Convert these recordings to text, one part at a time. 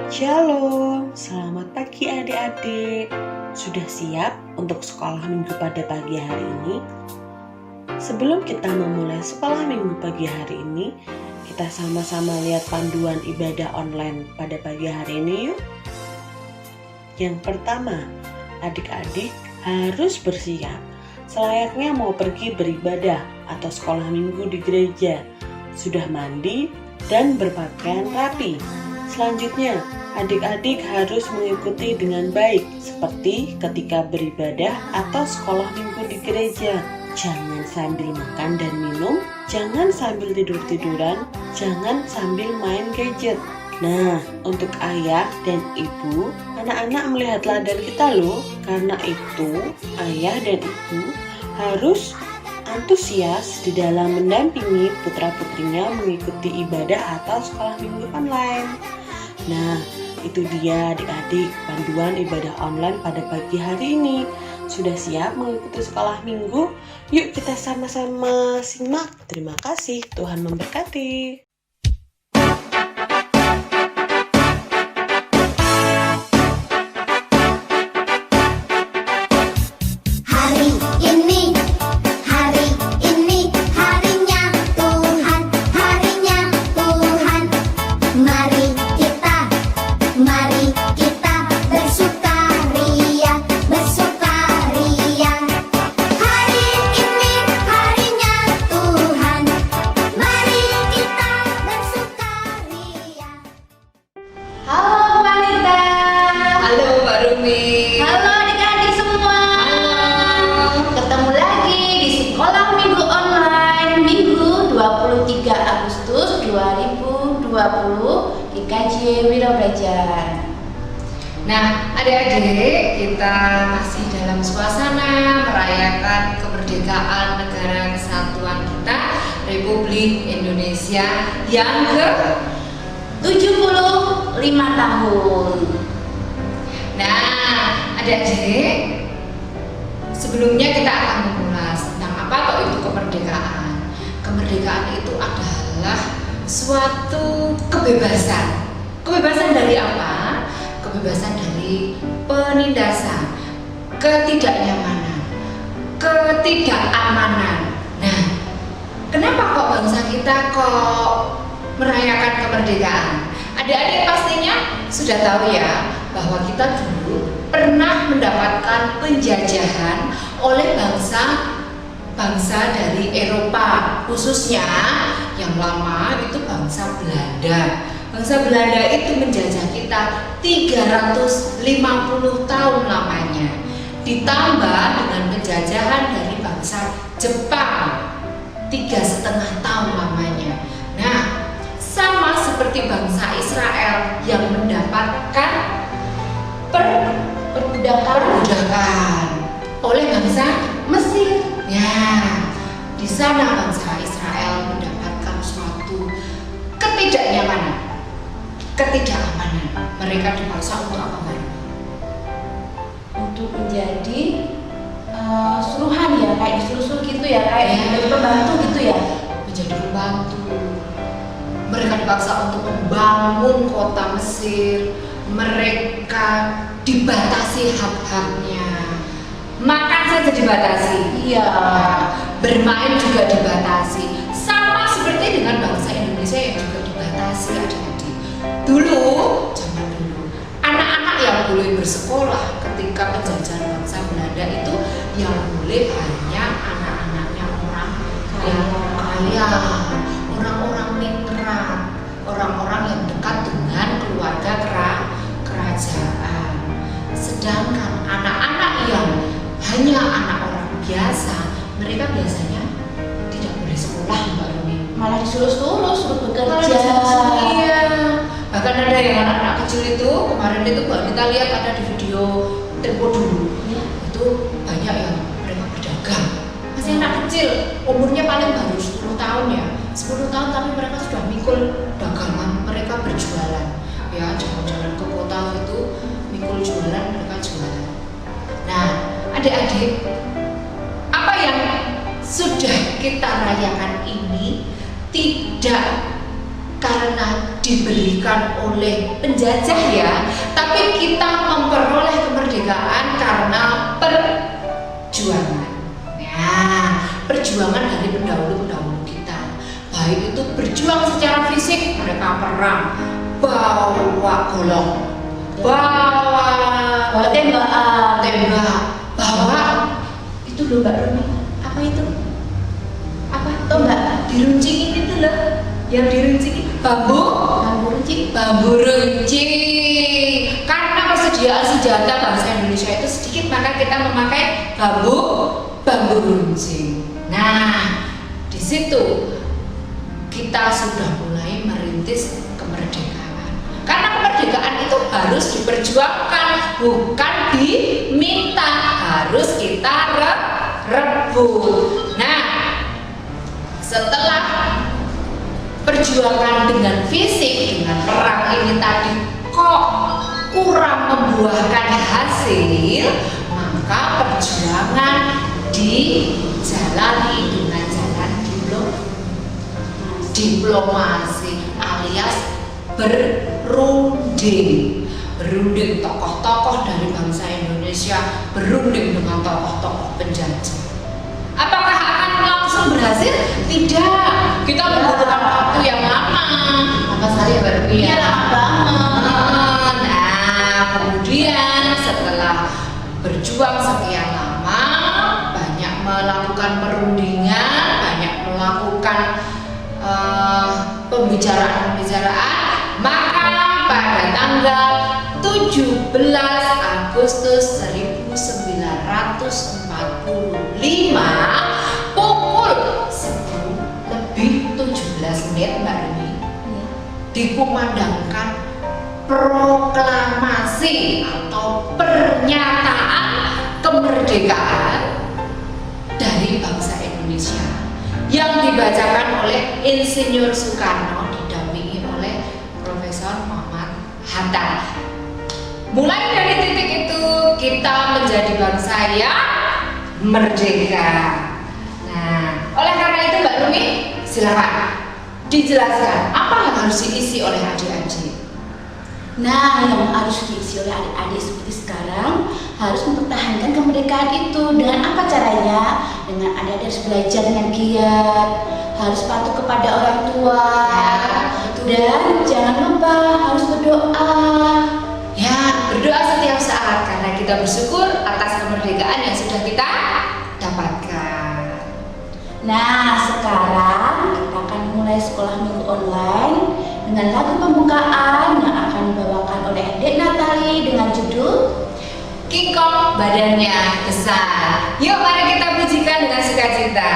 Shalom, selamat pagi adik-adik. Sudah siap untuk sekolah minggu pada pagi hari ini? Sebelum kita memulai sekolah minggu pagi hari ini, kita sama-sama lihat panduan ibadah online pada pagi hari ini yuk. Yang pertama, adik-adik harus bersiap selayaknya mau pergi beribadah atau sekolah minggu di gereja. Sudah mandi dan berpakaian rapi. Selanjutnya, adik-adik harus mengikuti dengan baik seperti ketika beribadah atau sekolah minggu di gereja. Jangan sambil makan dan minum, jangan sambil tidur-tiduran, jangan sambil main gadget. Nah, untuk ayah dan ibu, anak-anak melihat teladan kita loh. Karena itu, ayah dan ibu harus antusias di dalam mendampingi putra-putrinya mengikuti ibadah atau sekolah minggu online. Nah, itu dia adik-adik panduan ibadah online pada pagi hari ini. Sudah siap mengikuti sekolah minggu? Yuk kita sama-sama simak. Terima kasih, Tuhan memberkati. Halo adik-adik semua. Ketemu lagi di sekolah minggu online Minggu 23 Agustus 2020 di KJ Wira Belajar. Nah, adik-adik, kita masih dalam suasana merayakan kemerdekaan negara kesatuan kita Republik Indonesia yang ke-75 tahun. Nah, adik-adik, sebelumnya kita akan mengulas tentang apa kok itu kemerdekaan. Kemerdekaan itu adalah suatu kebebasan. Kebebasan dari apa? Kebebasan dari penindasan, ketidaknyamanan, ketidakamanan. Nah, kenapa kok bangsa kita kok merayakan kemerdekaan? Adik-adik pastinya sudah tahu ya bahwa kita dulu pernah mendapatkan penjajahan oleh bangsa dari Eropa, khususnya yang lama itu bangsa Belanda. Bangsa Belanda itu menjajah kita 350 tahun lamanya, ditambah dengan penjajahan dari bangsa Jepang 3,5 tahun lamanya. Nah, sama seperti bangsa Israel yang mendapatkan perbudakan oleh bangsa Mesir. Ya, di sana bangsa Israel mendapatkan suatu ketidaknyamanan, ketidakamanan. Mereka dipaksa untuk apa, Mbak? Untuk menjadi suruhan ya, kayak disuruh gitu ya, kayak menjadi pembantu gitu ya. Menjadi pembantu. Mereka dipaksa untuk membangun kota Mesir. Mereka dibatasi hak-haknya. Makan saja dibatasi. Iya. Bermain juga dibatasi. Sama seperti dengan bangsa Indonesia yang juga dibatasi adik-adik. Dulu, zaman dulu, anak-anak yang boleh bersekolah ketika penjajahan bangsa Belanda itu yang boleh hanya anak-anaknya orang yang kaya, orang-orang ningrat, orang-orang yang dekat dengan keluarga kerajaan. Sedangkan anak-anak yang hanya anak orang biasa, mereka biasanya tidak boleh sekolah, Mbak Rumi. Malah disuruh bekerja. Iya. Bahkan ada yang anak-anak kecil itu, kemarin itu Mbak kita lihat ada di video Tempo dulu. Ya. Itu banyak yang mereka berdagang. Masih anak kecil, umurnya paling baru 10 tahun ya. 10 tahun tapi mereka sudah mikul dagangan, mereka berjualan. Ya, jalan-jalan ke kota itu mikul jualan, mereka jualan. Nah, adik-adik, apa yang sudah kita rayakan ini tidak karena diberikan oleh penjajah ya, tapi kita memperoleh kemerdekaan karena perjuangan. Nah, perjuangan dari pendahulu-pendahulu kita, baik itu berjuang secara fisik, mereka perang, bawa golok, bawa tembak, bawa itu loh Mbak Rumi, apa itu? Apa tombak diruncingin itu loh, yang diruncingin bambu runcing. Karena persediaan senjata bangsa Indonesia itu sedikit, maka kita memakai bambu runcing. Nah, di situ kita sudah mulai merintis kemerdekaan. Karena kemerdekaan itu harus diperjuangkan, bukan diminta, harus kita rebut. Nah, setelah perjuangan dengan fisik, dengan perang ini tadi kok kurang membuahkan hasil, maka perjuangan dijalani dengan jalan diplomasi alias berunding tokoh-tokoh dari bangsa Indonesia berunding dengan tokoh-tokoh penjajah. Apakah akan langsung berhasil? Tidak. Kita membutuhkan waktu yang lama. Apa saja baru Iya, lama banget. Nah, kemudian setelah berjuang sekian lama, banyak melakukan perundingan, banyak melakukan pembicaraan, maka pada tanggal 17 Agustus 1945 pukul 10:17 Mbak Rumi, dikumandangkan proklamasi atau pernyataan kemerdekaan dari bangsa Indonesia yang dibacakan oleh Insinyur Soekarno didampingi oleh Profesor Muhammad Hatta. Mulai dari titik itu kita menjadi bangsa yang merdeka. Nah, oleh karena itu Mbak Rumi, silakan dijelaskan apa yang harus diisi oleh adik-adik. Nah, yang harus diisi oleh adik-adik seperti sekarang harus mempertahankan kemerdekaan itu. Dengan apa caranya? Dengan adik-adik harus belajar dengan giat, harus patuh kepada orang tua, dan jangan lupa harus berdoa. Ya, berdoa setiap saat karena kita bersyukur atas kemerdekaan yang sudah kita dapatkan. Nah, sekarang kita akan mulai sekolah minggu online dengan lagu pembukaan yang akan dibawakan oleh Dek Natali dengan judul King Kong badannya besar. Yuk mari kita pujikan dengan sukacita.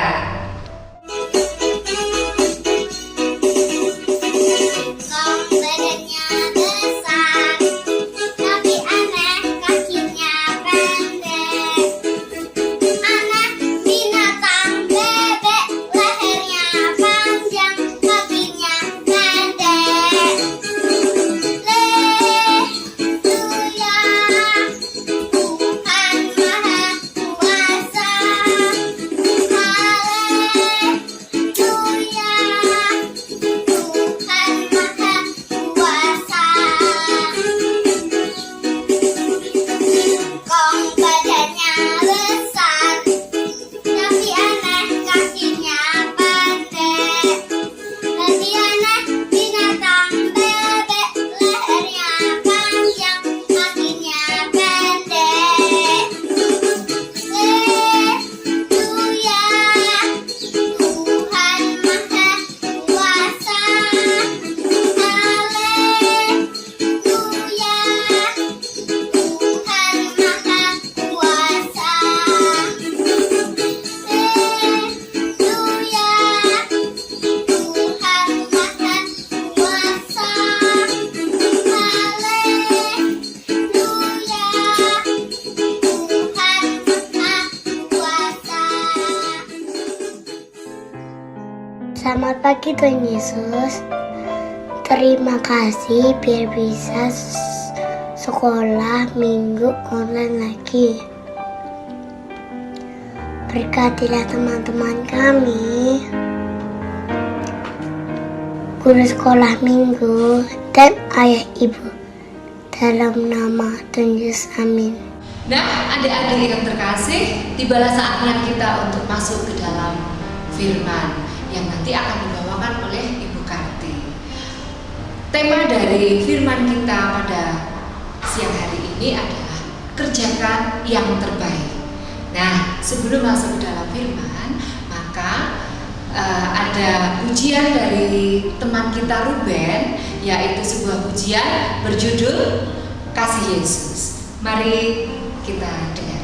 Selamat pagi Tuhan Yesus. Terima kasih biar bisa sekolah minggu online lagi. Berkatilah teman-teman kami. guru sekolah minggu, dan ayah ibu. Dalam nama Tuhan Yesus, amin. Nah, adik-adik yang terkasih, tibalah saatnya kita untuk masuk ke dalam firman yang nanti akan dibawakan oleh Ibu Karti. Tema dari firman kita pada siang hari ini adalah kerjakan yang terbaik. Nah, sebelum masuk ke dalam firman, maka ada pujian dari teman kita Ruben, yaitu sebuah pujian berjudul Kasih Yesus. Mari kita dengarkan.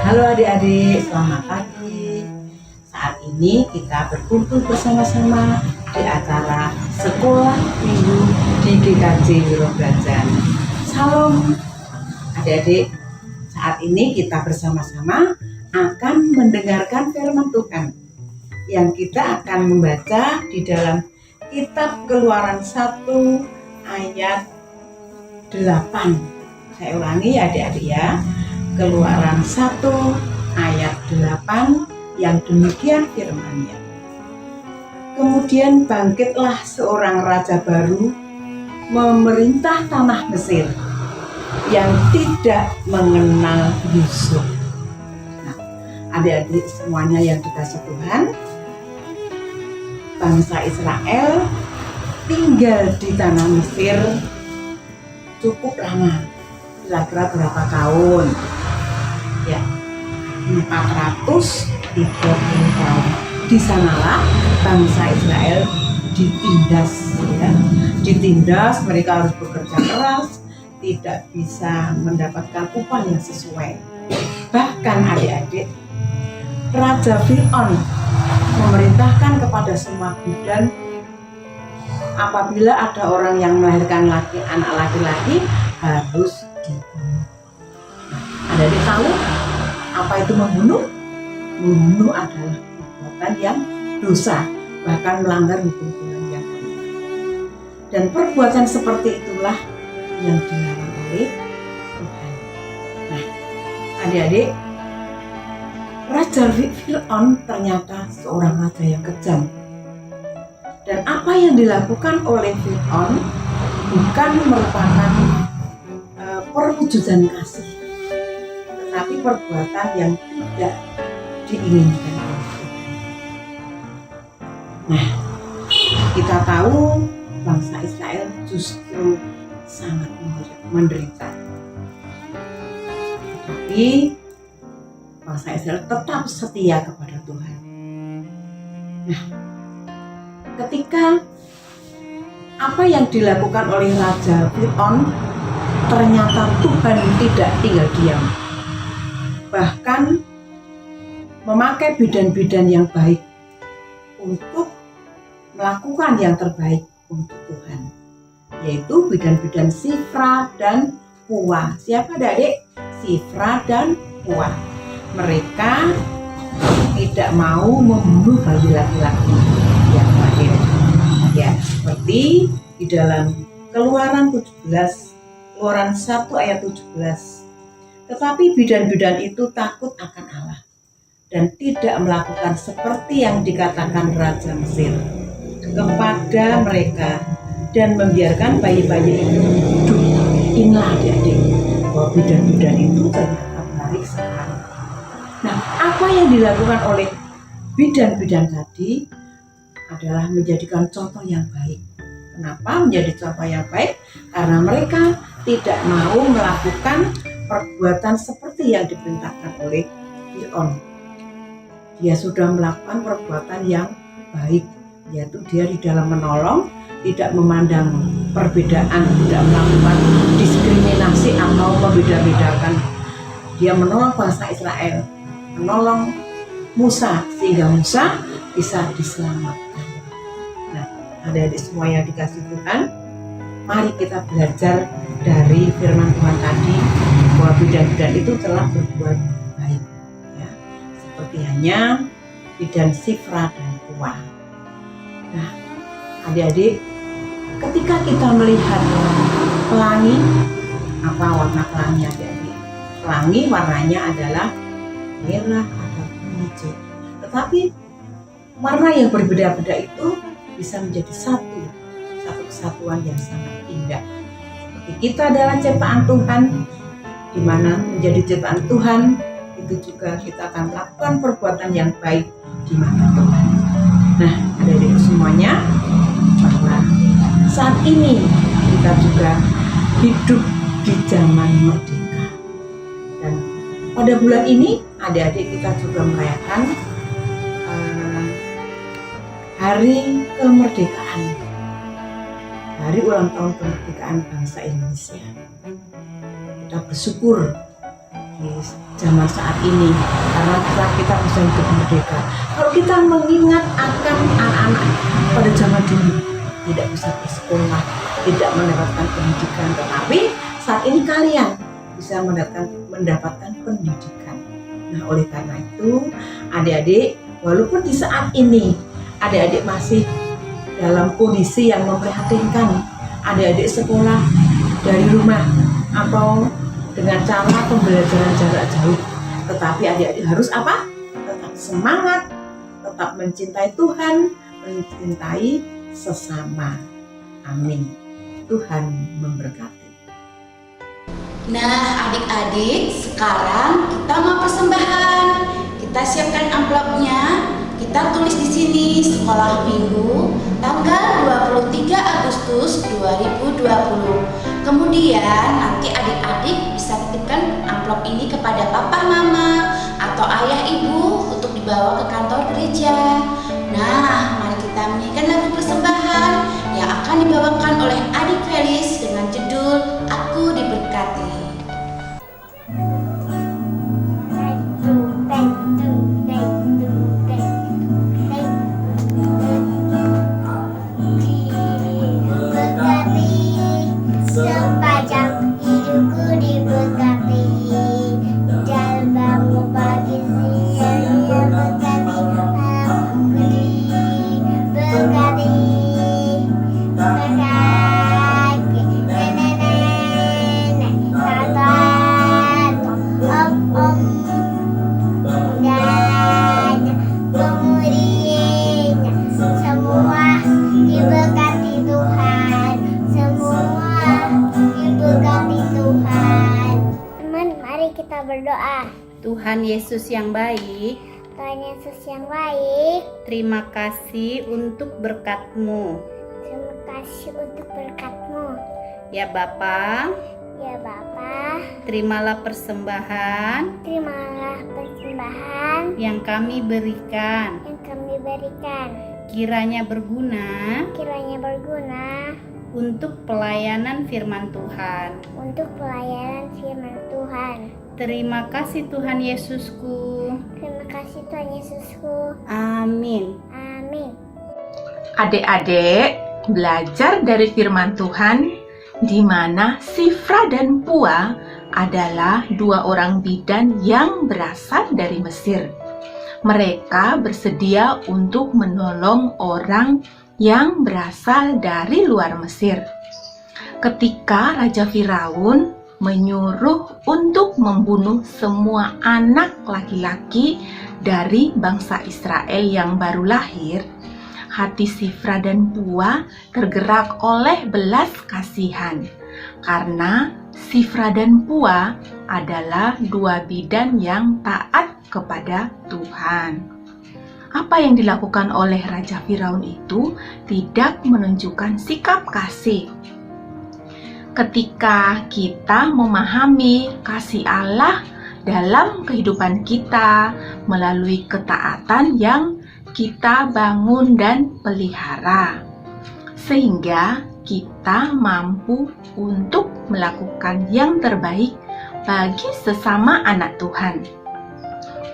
Halo adik-adik, selamat pagi. Saat ini kita berkumpul bersama-sama di acara Sekolah Minggu di GKJ Wirobrajan. Salam adik-adik, saat ini kita bersama-sama akan mendengarkan firman Tuhan yang kita akan membaca di dalam kitab Keluaran 1 ayat 8. Saya ulangi ya adik-adik ya. Keluaran 1 ayat 8 yang demikian firman-Nya. Kemudian bangkitlah seorang raja baru memerintah tanah Mesir yang tidak mengenal Yusuf. Nah, adik-adik semuanya yang dikasih Tuhan, bangsa Israel tinggal di tanah Mesir cukup lama, kira-kira berapa tahun? Ya, 430 tahun. Di sanalah bangsa Israel ditindas, ya. Ditindas, mereka harus bekerja keras, tidak bisa mendapatkan upah yang sesuai. Bahkan adik-adik, Raja Fir'aun memerintahkan kepada semua bidan, apabila ada orang yang melahirkan anak laki-laki harus dibunuh. Adik-adik tahu apa itu membunuh? Membunuh adalah perbuatan yang dosa, bahkan melanggar hukum Tuhan yang benar. Dan perbuatan seperti itulah yang dilarang oleh Tuhan. Nah, adik-adik, Raja Fir'aun ternyata seorang raja yang kejam. Dan apa yang dilakukan oleh Fir'aun bukan merupakan perwujudan kasih, tetapi perbuatan yang tidak diinginkan oleh Tuhan. Nah, kita tahu bangsa Israel justru sangat menderita. Tapi bangsa Israel tetap setia kepada Tuhan. Nah, ketika apa yang dilakukan oleh Raja Fir'aun, ternyata Tuhan tidak tinggal diam. Bahkan memakai bidan-bidan yang baik untuk melakukan yang terbaik untuk Tuhan, yaitu bidan-bidan Sifra dan Puah. Siapa adik? Sifra dan Puah. Mereka tidak mau membunuh bayi laki-laki yang lahir. Ya, seperti di dalam Keluaran 1 ayat 17. Tetapi bidan-bidan itu takut akan Allah dan tidak melakukan seperti yang dikatakan Raja Mesir kepada mereka dan membiarkan bayi-bayi itu hidup. Inilah adik-adik, bahwa bidan-bidan itu ternyata apa yang dilakukan oleh bidan-bidan tadi adalah menjadikan contoh yang baik. Kenapa menjadi contoh yang baik? Karena mereka tidak mau melakukan perbuatan seperti yang diperintahkan oleh Fir'aun. Dia sudah melakukan perbuatan yang baik, yaitu dia di dalam menolong, tidak memandang perbedaan, tidak melakukan diskriminasi atau membeda-bedakan. Dia menolong bangsa Israel, menolong Musa, sehingga Musa bisa diselamatkan. Nah, adik-adik semua yang dikasih Tuhan, mari kita belajar dari firman Tuhan tadi bahwa bidan-bidan itu telah berbuat baik, ya. Seperti hanya bidan Sifra dan Puah. Nah, adik-adik, ketika kita melihat pelangi, apa warna pelangi adik-adik? Pelangi warnanya adalah merah ataupun hijau. Tetapi warna yang berbeda-beda itu bisa menjadi satu kesatuan yang sangat indah. Seperti kita adalah ciptaan Tuhan, di mana menjadi ciptaan Tuhan itu juga kita akan melakukan perbuatan yang baik di mata Tuhan. Nah, adik-adik semuanya, bahwa saat ini kita juga hidup di zaman merdeka. Dan pada bulan ini adik-adik kita juga merayakan hari kemerdekaan, hari ulang tahun kemerdekaan bangsa Indonesia. Kita bersyukur di zaman saat ini karena kita bisa hidup merdeka. Kalau kita mengingat akan anak-anak pada zaman dulu tidak bisa bersekolah, tidak mendapatkan pendidikan, tetapi saat ini kalian bisa mendapatkan pendidikan. Nah, oleh karena itu adik-adik, walaupun di saat ini adik-adik masih dalam kondisi yang memprihatinkan, adik-adik sekolah dari rumah atau dengan cara pembelajaran jarak jauh, tetapi adik-adik harus apa? Tetap semangat, tetap mencintai Tuhan, mencintai sesama. Amin. Tuhan memberkati. Nah, adik-adik, sekarang kita mau persembahan. Kita siapkan amplopnya. Kita tulis di sini sekolah minggu tanggal 23 Agustus 2020. Kemudian nanti adik-adik bisa titipkan amplop ini kepada papa, mama, atau ayah, ibu untuk dibawa ke kantor gereja. Nah, mari kita menyanyikan lagu persembahan yang akan dibawakan oleh adik Felis dengan judul Aku Diberkati. Sepanjang hidupku diberkati, dalam bangun pagi siang berkati, aku diberkati, berkati nenek, tata, om, dan kemudian semua diberkati Tuhan, semua diberkati Tuhan. Teman, mari kita berdoa. Tuhan Yesus yang baik, Tuhan Yesus yang baik, terima kasih untuk berkat-Mu. terima kasih untuk berkat-Mu. Ya Bapa, Ya Bapa, terimalah persembahan terimalah persembahan yang kami berikan. yang kami berikan, Kiranya berguna kiranya berguna untuk pelayanan firman Tuhan. untuk pelayanan firman Tuhan. Terima kasih Tuhan Yesusku. Terima kasih Tuhan Yesusku. Amin. Amin. Adik-adik, belajar dari firman Tuhan di mana Sifra dan Puah adalah dua orang bidan yang berasal dari Mesir. Mereka bersedia untuk menolong orang yang berasal dari luar Mesir. Ketika Raja Firaun menyuruh untuk membunuh semua anak laki-laki dari bangsa Israel yang baru lahir, hati Sifra dan Puah tergerak oleh belas kasihan karena Sifra dan Puah adalah dua bidan yang taat kepada Tuhan. Apa yang dilakukan oleh Raja Firaun itu tidak menunjukkan sikap kasih. Ketika kita memahami kasih Allah dalam kehidupan kita melalui ketaatan yang kita bangun dan pelihara, sehingga kita mampu untuk melakukan yang terbaik bagi sesama anak Tuhan.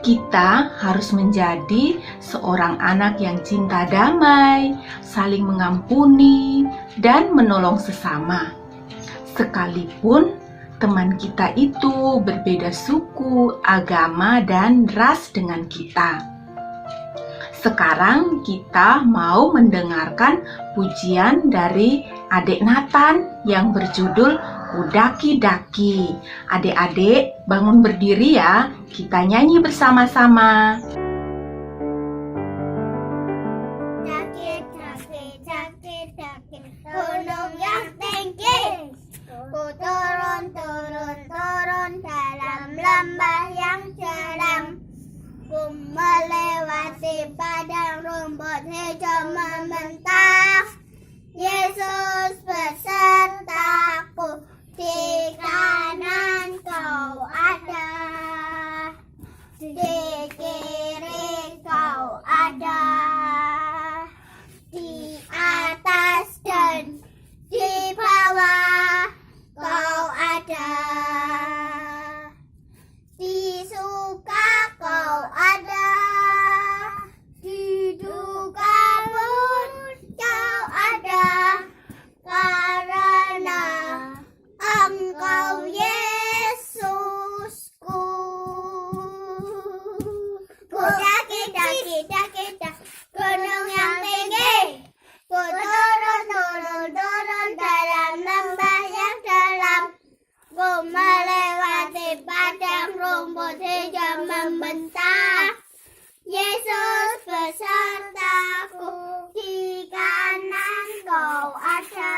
Kita harus menjadi seorang anak yang cinta damai, saling mengampuni, dan menolong sesama. Sekalipun teman kita itu berbeda suku, agama, dan ras dengan kita. Sekarang kita mau mendengarkan pujian dari adik Nathan yang berjudul Kudaki-daki. Adik-adik bangun berdiri ya, kita nyanyi bersama-sama. Daki, daki, daki, daki, gunung yang tinggi. Ku turun, turun, turun dalam lembah yang curam. Ku melewati padang rumput hijau membentang. Yesus besertaku, di kanan kau ada, di kiri kau ada, di atas dan di bawah kau ada, di suka kau ada, di duka pun kau ada, karena Engkau Yesusku. Ku daki, daki, daki, daki, gunung yang tinggi. Ku turun, turun, turun dalam lembah yang dalam. Ku melewati padang rumput hijau membentang. Yesus besertaku, di kanan kau ada,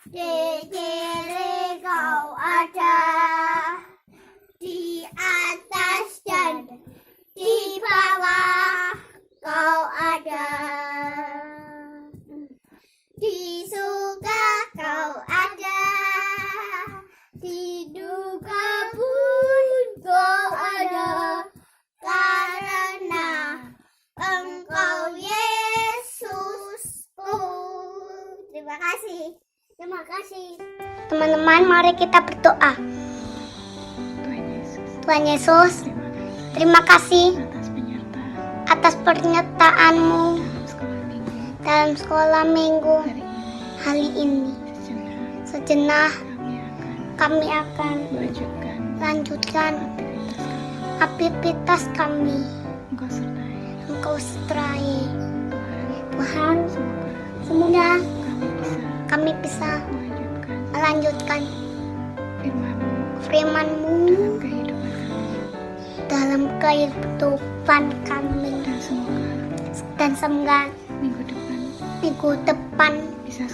di kiri kau ada, di atas dan di bawah kau ada, di suka kau ada, di duka pun kau ada, karena Engkau Yesusku. Terima kasih. Terima kasih. Teman-teman, mari kita berdoa. Tuhan Yesus, terima kasih atas penyertaan-Mu dalam sekolah minggu hari ini. Sejenak kami akan lanjutkan aktivitas kami. Engkau sertai. Tuhan, semoga kami bisa melanjutkan firman-Mu dalam kehidupan kami, dan semoga minggu depan bisa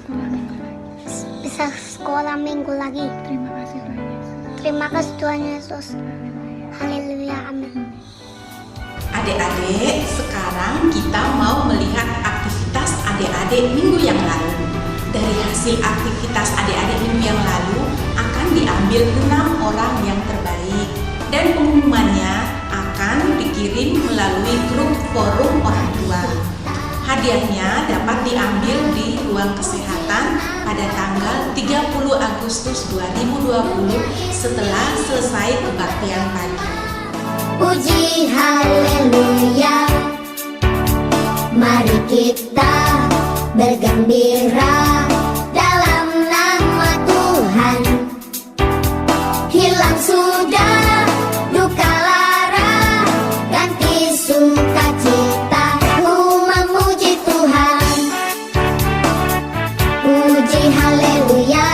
sekolah minggu lagi. Terima kasih Tuhan Yesus. Haleluya, amin. Adik-adik, sekarang kita mau melihat aktivitas adik-adik minggu yang lalu. Dari hasil aktivitas adik-adik minggu yang lalu akan diambil 6 orang yang terbaik, dan pengumumannya akan dikirim melalui grup forum orang tua. Hadiahnya dapat diambil di ruang kesehatan pada tanggal 30 Agustus 2020 setelah selesai kebaktian pagi. Puji haleluya, mari kita bergembira dalam nama Tuhan. Hilang sudah duka lara, ganti sukacita, ku memuji Tuhan. Puji haleluya,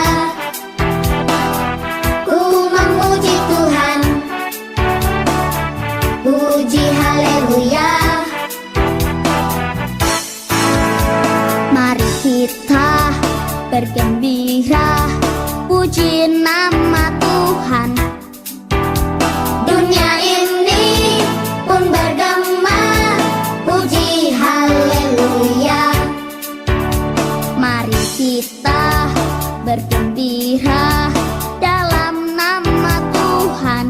ku memuji Tuhan. Puji haleluya, mari kita bergembira dalam nama Tuhan.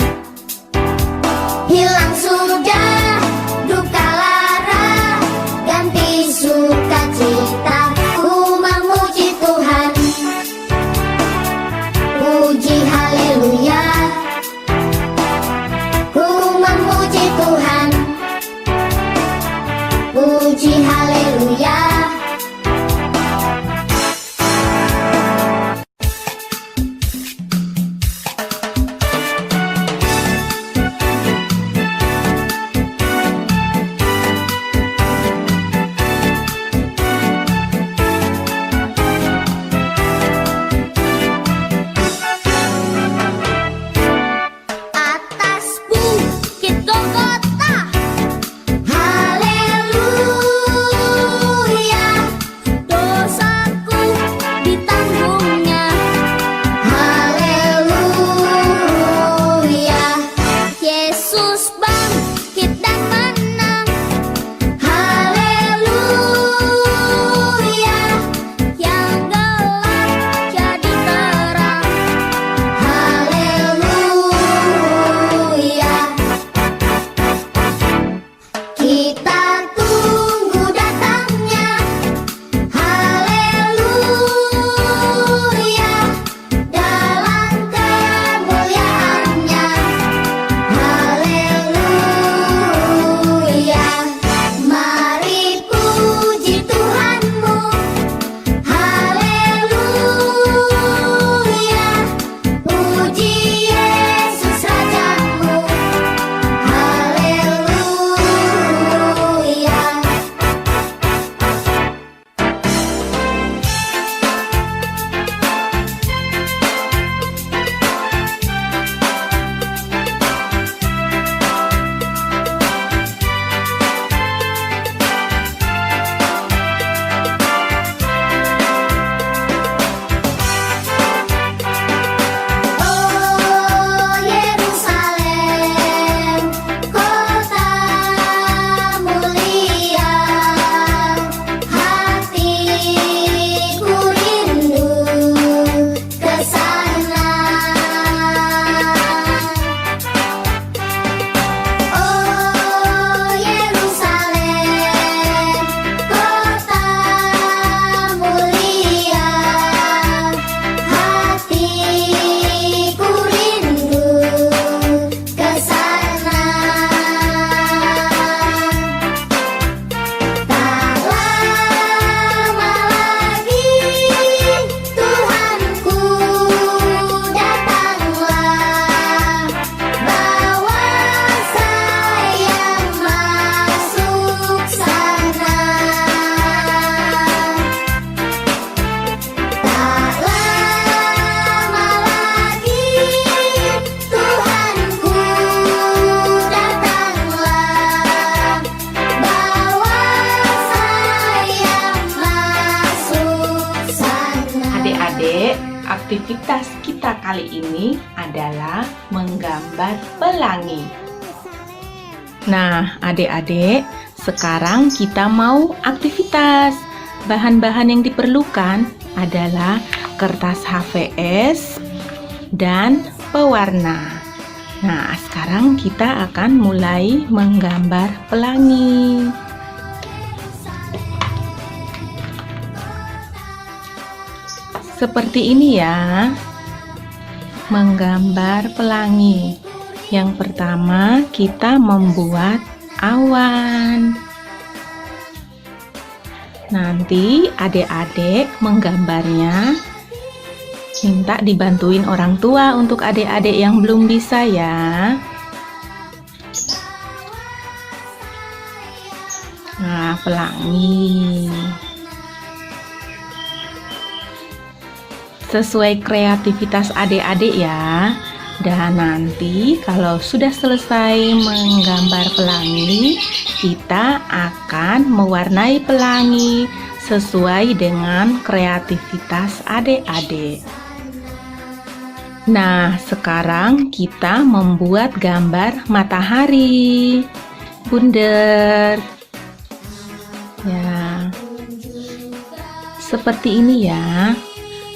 Hilang sudah duka lara, ganti sukacita, ku memuji Tuhan. Puji haleluya, ku memuji Tuhan. Puji haleluya. Atas bukit Golgota, haleluya, dosaku ditanggungnya, haleluya, Yesus bangkit dan menang, haleluya, yang gelap jadi terang, haleluya. Kita tunggu datangnya, haleluya, dalam kemuliaannya, haleluya. Mari puji Tuhanmu, haleluya, puji Yesus Rajamu, haleluya. Oh Yerusalem, kota mulia, hatiku rindu ke sana. Oh Yerusalem, kota mulia, hatiku rindu ke sana. Tak lama lagi Tuhanku datanglah, bawa saya masuk sana. Tak lama lagi Tuhanku datanglah, bawa saya masuk sana. Adik-adik, aktivitas kita kali ini adalah menggambar pelangi. Nah, adik-adik, sekarang kita mau aktivitas. Bahan-bahan yang diperlukan adalah kertas HVS dan pewarna. Nah, sekarang kita akan mulai menggambar pelangi. Seperti ini ya, menggambar pelangi. Yang pertama, kita membuat awan. Nanti adik-adik menggambarnya, minta dibantuin orang tua untuk adik-adik yang belum bisa ya. Nah, pelangi. Sesuai kreativitas adik-adik ya. Dan nanti kalau sudah selesai menggambar pelangi, kita akan mewarnai pelangi sesuai dengan kreativitas adik-adik. Nah, sekarang kita membuat gambar matahari bundar. Ya, seperti ini ya.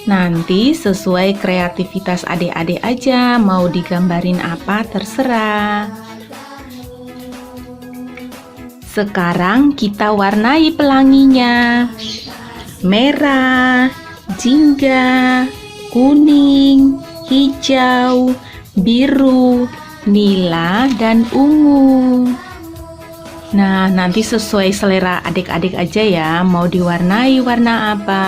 Nanti sesuai kreativitas adik-adik aja, mau digambarin apa terserah. Sekarang kita warnai pelanginya. Merah, jingga, kuning, hijau, biru, nila, dan ungu. Nah, nanti sesuai selera adik-adik aja ya, mau diwarnai warna apa.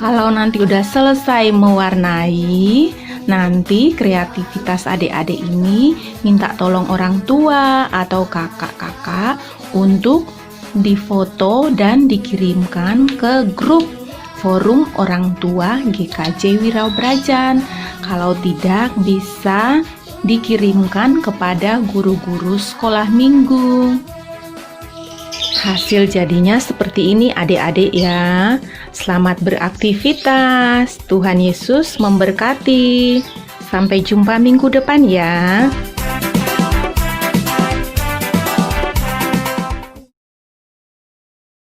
Kalau nanti udah selesai mewarnai, nanti kreativitas adik-adik ini minta tolong orang tua atau kakak-kakak untuk difoto dan dikirimkan ke grup forum orang tua GKJ Wiraubrajan. Kalau tidak, bisa dikirimkan kepada guru-guru sekolah minggu. Hasil jadinya seperti ini adik-adik ya. Selamat beraktivitas. Tuhan Yesus memberkati. Sampai jumpa minggu depan ya.